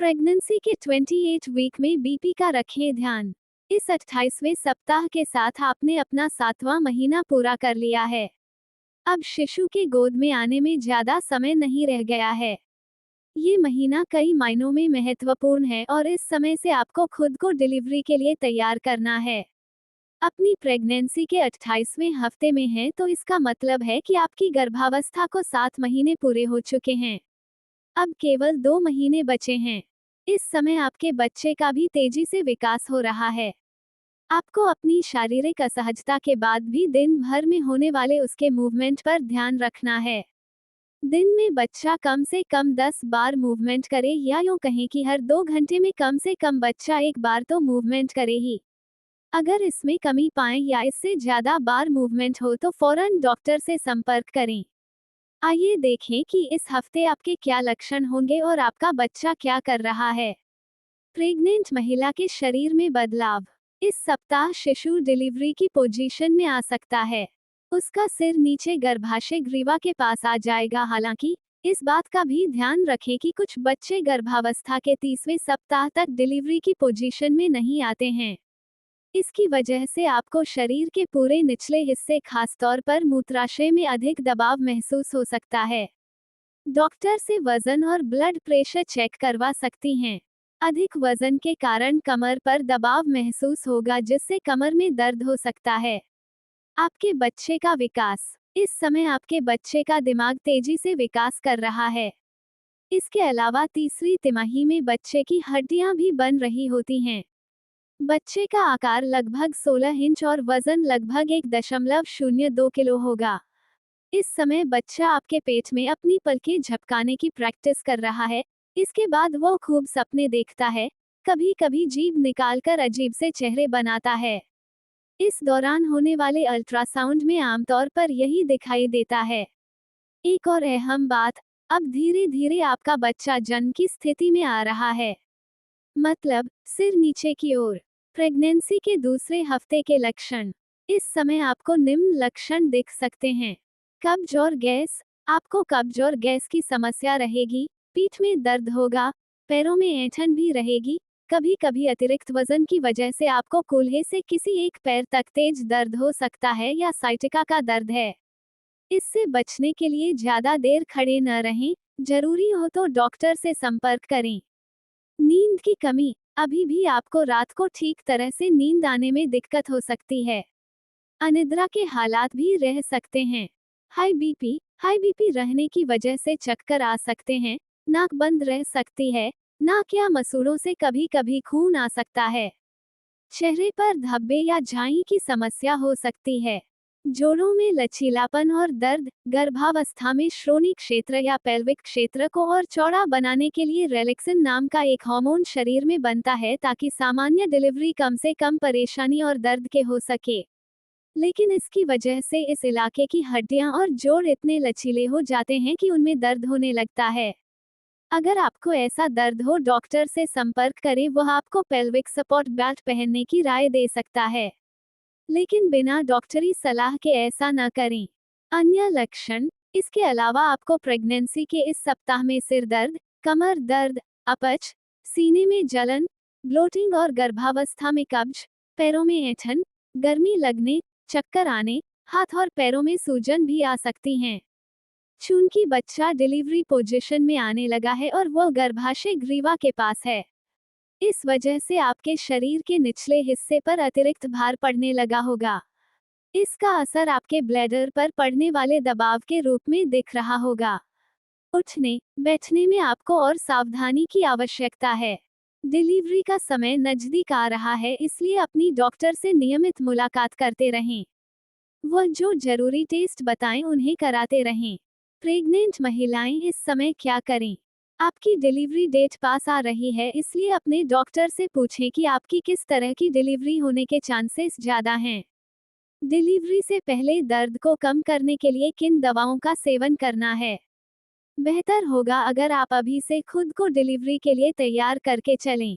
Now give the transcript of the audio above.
Pregnancy के 28 week में BP का रखें ध्यान। इस 28वें सप्ताह के साथ आपने अपना 7वां महीना पूरा कर लिया है। अब शिशु के गोद में आने में ज्यादा समय नहीं रह गया है। ये महीना कई मायनों में महत्वपूर्ण है और इस समय से आपको खुद को डिलीवरी के लिए तैयार करना है। अपनी प्रेगनेंसी के 28वें हफ्ते में हैं तो इसका मतलब है कि आपकी गर्भावस्था को 7 महीने पूरे हो चुके हैं। अब केवल 2 महीने बचे हैं। इस समय आपके बच्चे का भी तेजी से विकास हो रहा है। आपको अपनी शारीरिक असहजता के बाद भी दिन भर में होने वाले उसके मूवमेंट पर ध्यान रखना है। दिन में बच्चा कम से कम 10 बार मूवमेंट करे या यूं कहें कि हर 2 घंटे में कम से कम बच्चा 1 बार तो मूवमेंट करे ही। अगर इसमें कमी पाएं या इससे ज्यादा बार मूवमेंट हो तो फौरन डॉक्टर से संपर्क करें। आइए देखें कि इस हफ्ते आपके क्या लक्षण होंगे और आपका बच्चा क्या कर रहा है। प्रेग्नेंट महिला के शरीर में बदलाव। इस सप्ताह शिशु डिलीवरी की पोजीशन में आ सकता है। उसका सिर नीचे गर्भाशय ग्रीवा के पास आ जाएगा। हालांकि इस बात का भी ध्यान रखें कि कुछ बच्चे गर्भावस्था के 30वें सप्ताह तक डिलीवरी की पोजीशन में नहीं आते हैं। इसकी वजह से आपको शरीर के पूरे निचले हिस्से खासतौर पर मूत्राशय में अधिक दबाव महसूस हो सकता है। डॉक्टर से वजन और ब्लड प्रेशर चेक करवा सकती हैं। अधिक वजन के कारण कमर पर दबाव महसूस होगा जिससे कमर में दर्द हो सकता है। आपके बच्चे का विकास। इस समय आपके बच्चे का दिमाग तेजी से विकास कर रहा है। इसके अलावा तीसरी तिमाही में बच्चे की हड्डियां भी बन रही होती हैं। बच्चे का आकार लगभग 16 इंच और वजन लगभग 1.02 किलो होगा। इस समय बच्चा आपके पेट में अपनी पलकें झपकाने की प्रैक्टिस कर रहा है। इसके बाद वो खूब सपने देखता है, कभी कभी जीभ निकालकर अजीब से चेहरे बनाता है। इस दौरान होने वाले अल्ट्रासाउंड में आमतौर पर यही दिखाई देता है। एक और अहम बात, अब धीरे धीरे आपका बच्चा जन्म की स्थिति में आ रहा है। मतलब सिर नीचे की ओर। प्रेगनेंसी के दूसरे हफ्ते के लक्षण। इस समय आपको निम्न लक्षण दिख सकते हैं। कब्ज और गैस। आपको कब्ज और गैस की समस्या रहेगी, पीठ में दर्द होगा, पैरों में ऐंठन भी रहेगी। कभी कभी अतिरिक्त वजन की वजह से आपको कूल्हे से किसी एक पैर तक तेज दर्द हो सकता है या साइटिका का दर्द है। इससे बचने के लिए ज्यादा देर खड़े न रहें, जरूरी हो तो डॉक्टर से संपर्क करें। नींद की कमी। अभी भी आपको रात को ठीक तरह से नींद आने में दिक्कत हो सकती है। अनिद्रा के हालात भी रह सकते हैं। हाई बीपी रहने की वजह से चक्कर आ सकते हैं, नाक बंद रह सकती है, नाक या मसूड़ों से कभी कभी खून आ सकता है। चेहरे पर धब्बे या झाई की समस्या हो सकती है। जोड़ों में लचीलापन और दर्द। गर्भावस्था में श्रोणि क्षेत्र या पेल्विक क्षेत्र को और चौड़ा बनाने के लिए रेलेक्सिन नाम का एक हार्मोन शरीर में बनता है ताकि सामान्य डिलीवरी कम से कम परेशानी और दर्द के हो सके। लेकिन इसकी वजह से इस इलाके की हड्डियां और जोड़ इतने लचीले हो जाते हैं कि उनमें दर्द होने लगता है। अगर आपको ऐसा दर्द हो, डॉक्टर से संपर्क करें, वह आपको पेल्विक सपोर्ट बेल्ट पहनने की राय दे सकता है। लेकिन बिना डॉक्टरी सलाह के ऐसा न करें। अन्य लक्षण। इसके अलावा आपको प्रेगनेंसी के इस सप्ताह में सिर दर्द, कमर दर्द, अपच, सीने में जलन, ब्लोटिंग और गर्भावस्था में कब्ज, पैरों में ऐंठन, गर्मी लगने, चक्कर आने, हाथ और पैरों में सूजन भी आ सकती हैं। चूंकि बच्चा डिलीवरी पोजीशन में आने लगा है और वो गर्भाशय ग्रीवा के पास है, इस वजह से आपके शरीर के निचले हिस्से पर अतिरिक्त भार पड़ने लगा होगा। इसका असर आपके ब्लैडर पर पड़ने वाले दबाव के रूप में दिख रहा होगा। उठने बैठने में आपको और सावधानी की आवश्यकता है। डिलीवरी का समय नजदीक आ रहा है, इसलिए अपनी डॉक्टर से नियमित मुलाकात करते रहें। वह जो जरूरी टेस्ट बताएं उन्हें कराते रहें। प्रेग्नेंट महिलाएं इस समय क्या करें? आपकी डिलीवरी डेट पास आ रही है, इसलिए अपने डॉक्टर से पूछें कि आपकी किस तरह की डिलीवरी होने के चांसेस ज़्यादा हैं। डिलीवरी से पहले दर्द को कम करने के लिए किन दवाओं का सेवन करना है? बेहतर होगा अगर आप अभी से खुद को डिलीवरी के लिए तैयार करके चलें।